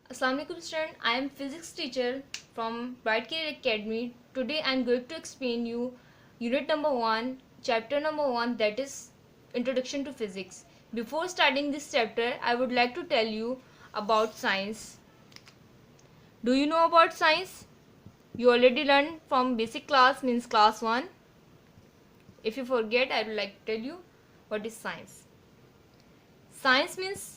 Assalamu alaikum student. I am physics teacher from Bright Career Academy. Today I am going to explain you unit number 1, chapter number 1, that is Introduction to Physics. Before starting this chapter, I would like to tell you about science. Do you know about science? You already learned from basic class, means class 1. If you forget, I would like to tell you what is science. Science means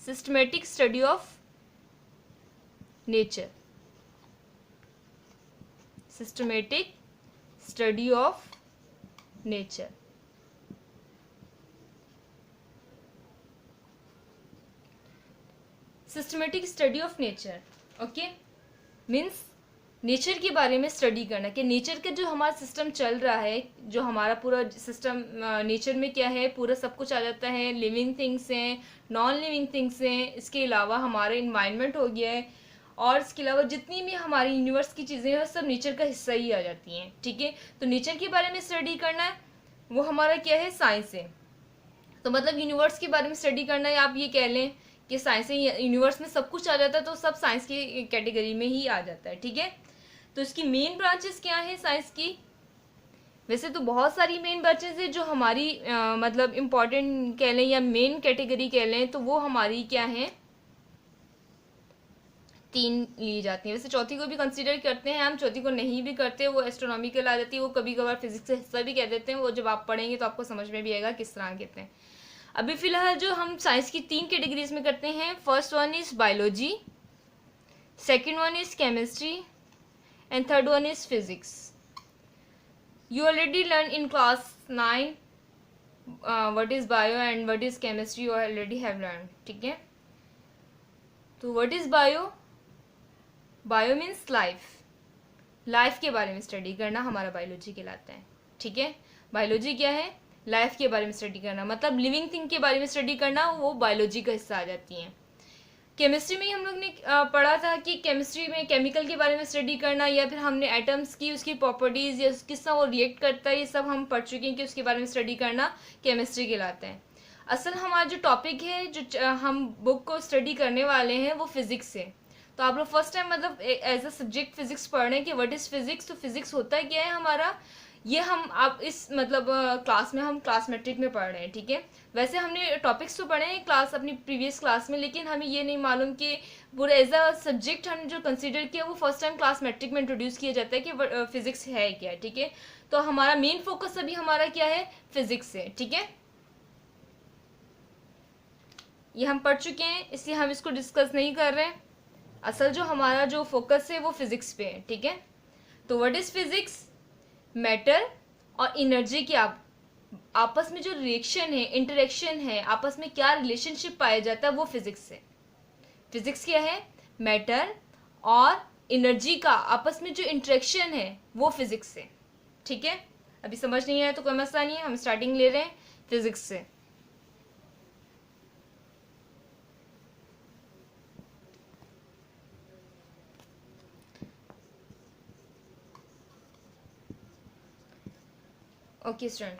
systematic study of nature. Systematic study of nature. Systematic study of nature, okay, means nature के बारे में study करना कि nature का जो हमारा system चल रहा है, जो हमारा पूरा सिस्टम नेचर में क्या है, पूरा सब कुछ आ जाता है. लिविंग थिंग्स हैं, नॉन लिविंग थिंग्स हैं, इसके अलावा हमारा इन्वायरमेंट हो गया है, और इसके अलावा जितनी भी हमारी यूनिवर्स की चीज़ें हैं सब नेचर का हिस्सा ही आ जाती हैं. ठीक है, तो नेचर के बारे में स्टडी करना है, वो हमारा क्या है, साइंस है. तो मतलब यूनिवर्स के बारे में स्टडी करना है, आप ये कह लें कि साइंस यूनिवर्स में सब कुछ आ जाता है, तो सब साइंस की कैटेगरी में ही आ जाता है. ठीक है, तो इसकी मेन ब्रांचेस क्या है साइंस की? वैसे तो बहुत सारी मेन ब्रांचेस है जो हमारी मतलब इम्पॉर्टेंट कह लें या मेन कैटेगरी कह लें, तो वो हमारी क्या है, 3 ली जाती हैं. वैसे चौथी को भी कंसीडर करते हैं हम, चौथी को नहीं भी करते, वो एस्ट्रोनॉमिकल आ जाती है, वो कभी कभार फिजिक्स का हिस्सा भी कह देते हैं. वो जब आप पढ़ेंगे तो आपको समझ में भी आएगा किस तरह कहते हैं. अभी फिलहाल जो हम साइंस की 3 कैटेगरीज में करते हैं, first one is biology, second one is chemistry, and third one is physics. You already learned in class 9 what is bio and what is chemistry. You already have learned. ठीक है, तो what is bio? Bio means life. Life के बारे में study करना हमारा biology कहलाता है. ठीक है, बायोलॉजी क्या है, लाइफ के बारे में स्टडी करना, मतलब लिविंग थिंग के बारे में स्टडी करना, वो बायोलॉजी का हिस्सा आ जाती हैं. केमिस्ट्री में हम लोग ने पढ़ा था कि केमिस्ट्री में केमिकल के बारे में स्टडी करना, या फिर हमने एटम्स की उसकी प्रॉपर्टीज़ या किस तरह वो रिएक्ट करता है, ये सब हम पढ़ चुके हैं कि उसके बारे में स्टडी करना केमिस्ट्री कहलाता है. असल हमारा जो टॉपिक है, जो हम बुक को स्टडी करने वाले हैं, वो फिज़िक्स है. तो आप लोग फर्स्ट टाइम मतलब एज अ सब्जेक्ट फिज़िक्स पढ़ रहे हैं कि व्हाट इज़ फिज़िक्स. तो फिज़िक्स होता क्या है हमारा, ये हम आप इस मतलब क्लास में हम क्लास मैट्रिक में पढ़ रहे हैं. ठीक है, वैसे हमने टॉपिक्स तो पढ़े हैं क्लास अपनी प्रीवियस क्लास में, लेकिन हमें ये नहीं मालूम कि पूरा एज अ सब्जेक्ट हमने जो कंसीडर किया वो फर्स्ट टाइम क्लास मैट्रिक में इंट्रोड्यूस किया जाता है कि फिजिक्स है क्या. ठीक है, तो हमारा मेन फोकस अभी हमारा क्या है, फिजिक्स है. ठीक है, ये हम पढ़ चुके हैं, इसलिए हम इसको डिस्कस नहीं कर रहे हैं. असल जो हमारा जो फोकस है वो फिजिक्स पे है. ठीक है, तो व्हाट इज फिजिक्स? मैटर और एनर्जी के आपस में जो रिएक्शन है, इंटरेक्शन है, आपस में क्या रिलेशनशिप पाया जाता है, वो फिजिक्स है. फिजिक्स क्या है, मैटर और एनर्जी का आपस में जो इंटरेक्शन है वो फिजिक्स है. ठीक है, अभी समझ नहीं आया तो कोई मसला नहीं है, हम स्टार्टिंग ले रहे हैं फिजिक्स से. ओके स्टूडेंट,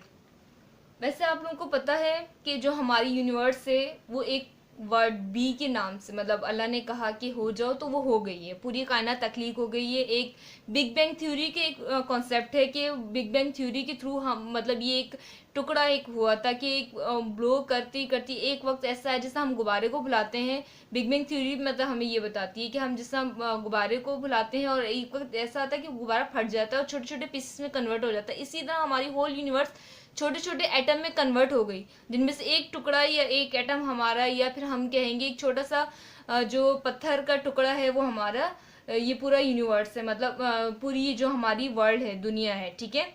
वैसे आप लोगों को पता है कि जो हमारी यूनिवर्स है वो एक वर्ड बी के नाम से, मतलब अल्लाह ने कहा कि हो जाओ तो वो हो गई है, पूरी कायनात तख्लीक हो गई है. एक बिग बैंग थ्योरी के एक कॉन्सेप्ट है कि बिग बैंग थ्योरी के थ्रू हम मतलब ये एक टुकड़ा एक हुआ था कि एक ब्लो करती करती एक वक्त ऐसा है जैसा हम गुब्बारे को बुलाते हैं. बिग बैंग थ्योरी मतलब हमें ये बताती है कि हम जिस गुब्बारे को बुलाते हैं और एक वक्त ऐसा आता है कि गुब्बारा फट जाता है और छोटे छोटे पीसेस में कन्वर्ट हो जाता है. इसी तरह हमारी होल यूनिवर्स छोटे छोटे एटम में कन्वर्ट हो गई, जिनमें से एक टुकड़ा या एक एटम हमारा, या फिर हम कहेंगे एक छोटा सा जो पत्थर का टुकड़ा है वो हमारा ये पूरा यूनिवर्स है, मतलब पूरी जो हमारी वर्ल्ड है, दुनिया है. ठीक है,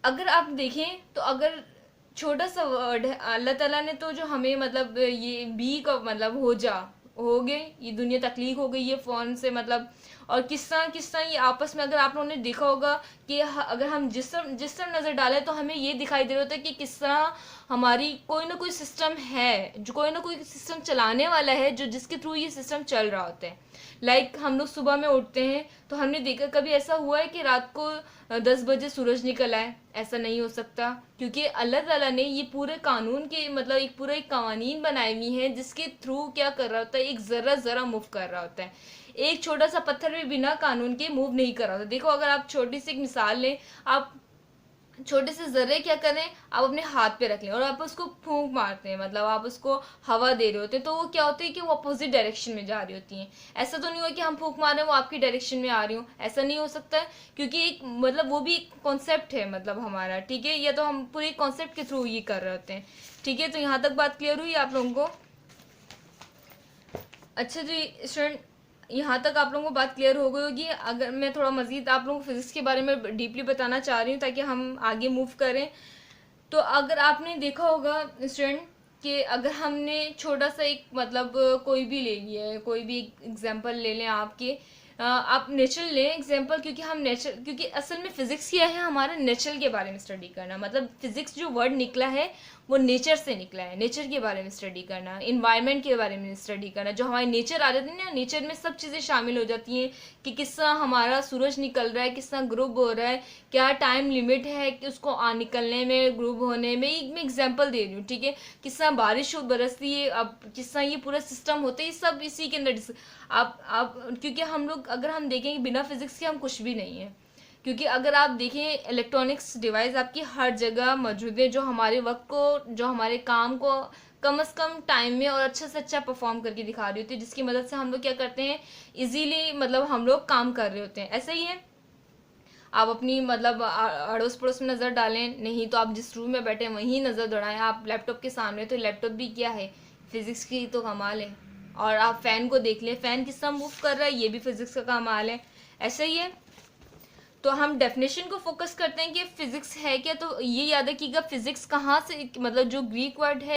अगर आप देखें तो अगर छोटा सा वर्ड है, अल्लाह ताला ने तो जो हमें मतलब ये बी का मतलब हो गए, ये दुनिया तख्लीक हो गई है फ़ौरन से, मतलब और किस तरह ये आपस में, अगर आप लोगों ने देखा होगा कि अगर हम जिस तरफ नज़र डालें तो हमें ये दिखाई दे रहा होता है कि किस तरह हमारी कोई ना कोई सिस्टम है, जो कोई ना कोई सिस्टम चलाने वाला है, जो जिसके थ्रू ये सिस्टम चल रहा होता है। लाइक हम लोग सुबह में उठते हैं तो हमने देखा, कभी ऐसा हुआ है कि रात को 10 बजे सूरज निकल आए? ऐसा नहीं हो सकता, क्योंकि अल्लाह ताला ने ये पूरे कानून के मतलब एक कवानीन बनाए हुई हैं, जिसके थ्रू क्या कर रहा होता है, एक ज़रा ज़रा मूव कर रहा होता है। एक छोटा सा पत्थर भी बिना कानून के मूव नहीं कर रहा होता। देखो, अगर आप छोटी सी एक मिसाल लें, आप छोटे से ज़र्रे क्या करें, आप अपने हाथ पे रख लें और आप उसको फूंक मारते हैं, मतलब आप उसको हवा दे रहे होते हैं, तो वो क्या होता है कि वो अपोजिट डायरेक्शन में जा रही होती हैं। ऐसा तो नहीं हुआ कि हम फूंक मार रहे हैं वो आपकी डायरेक्शन में आ रही हो, ऐसा नहीं हो सकता है, क्योंकि एक मतलब वो भी एक कॉन्सेप्ट है मतलब हमारा, ठीक है, या तो हम पूरे कॉन्सेप्ट के थ्रू ये कर रहे होते हैं। ठीक है, तो यहाँ तक बात क्लियर हुई आप लोगों को? अच्छा जी स्टूडेंट, यहाँ तक आप लोगों को बात क्लियर हो गई होगी। अगर मैं थोड़ा मज़ीद आप लोगों को फिज़िक्स के बारे में डीपली बताना चाह रही हूँ ताकि हम आगे मूव करें। तो अगर आपने देखा होगा स्टूडेंट कि अगर हमने छोटा सा एक मतलब कोई भी ले लिया है, कोई भी एग्जांपल ले लें आपके, आप नेचर लें एग्जांपल, क्योंकि हम नेचर, क्योंकि असल में फ़िज़िक्स क्या है, हमारा नेचर के बारे में स्टडी करना, मतलब फ़िज़िक्स जो वर्ड निकला है वो नेचर से निकला है। नेचर के बारे में स्टडी करना, इन्वायरमेंट के बारे में स्टडी करना, जो हमारी नेचर आ जाती है ना, नेचर में सब चीज़ें शामिल हो जाती हैं कि किस तरह हमारा सूरज निकल रहा है, किस तरह ग्रुप हो रहा है, क्या टाइम लिमिट है कि उसको निकलने में, ग्रुप होने में। मैं एग्जांपल दे रही हूँ, ठीक है, किस तरह बारिश बरसती है, अब किस तरह ये पूरा सिस्टम होता है, ये सब इसी के अंदर आप क्योंकि हम लोग अगर हम देखें बिना फिजिक्स के हम कुछ भी नहीं है, क्योंकि अगर आप देखें इलेक्ट्रॉनिक्स डिवाइस आपकी हर जगह मौजूद है, जो हमारे वक्त को, जो हमारे काम को कम से कम टाइम में और अच्छा से अच्छा परफॉर्म करके दिखा रही होती है, जिसकी मदद से हम लोग क्या करते हैं, इजीली मतलब हम लोग काम कर रहे होते हैं। ऐसा ही है, आप अपनी मतलब अड़ोस पड़ोस में नज़र डालें, नहीं तो आप जिस रूम में बैठे हैं वहीं नज़र दौड़ाएं, आप लैपटॉप के सामने, तो लैपटॉप भी क्या है, फिज़िक्स की तो कमाल है। और आप फ़ैन को देख लें, फ़ैन किस तरह मूव कर रहा है, ये भी फिज़िक्स का कमाल है। ऐसा ही है, तो हम डेफिनेशन को फोकस करते हैं कि फिज़िक्स है क्या, तो ये याद रखिएगा फिज़िक्स कहाँ से, मतलब जो ग्रीक वर्ड है